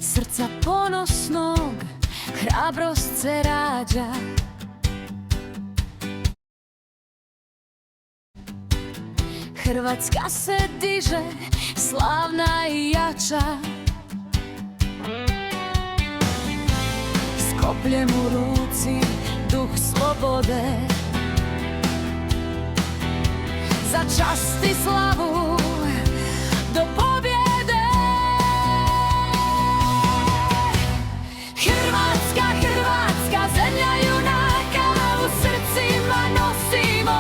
Iz srca ponosnog hrabrost se rađa. Hrvatska se diže, slavna i jača, s kopljem u ruci, duh slobode, za čast i slavu do pobjede. Hrvatska, Hrvatska, zemlja junaka, u srcima nosimo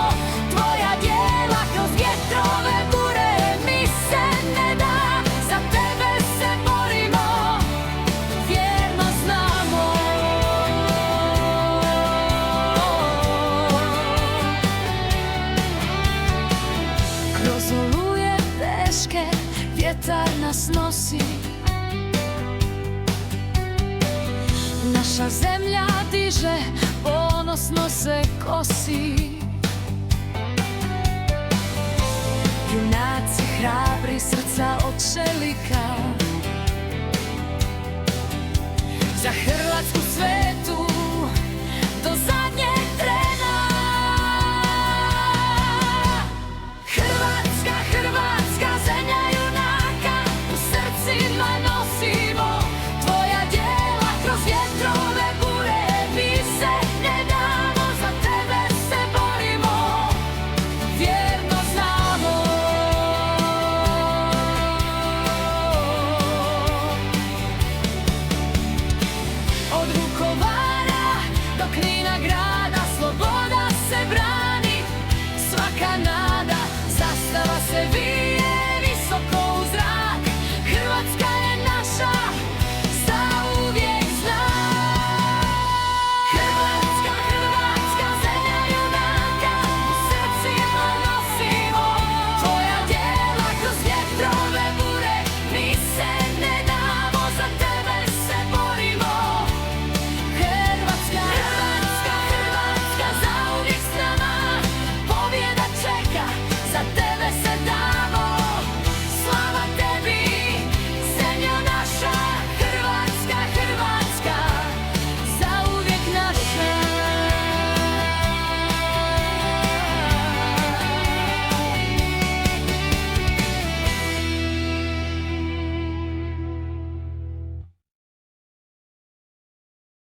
tvoja djela. Kroz vjetrove bure mi se ne da, za tebe se borimo, vjerno znamo. Kroz oluje teške vjetar nas nosi, naša zemlja diže, ponosno se kosi. Junaci hrabri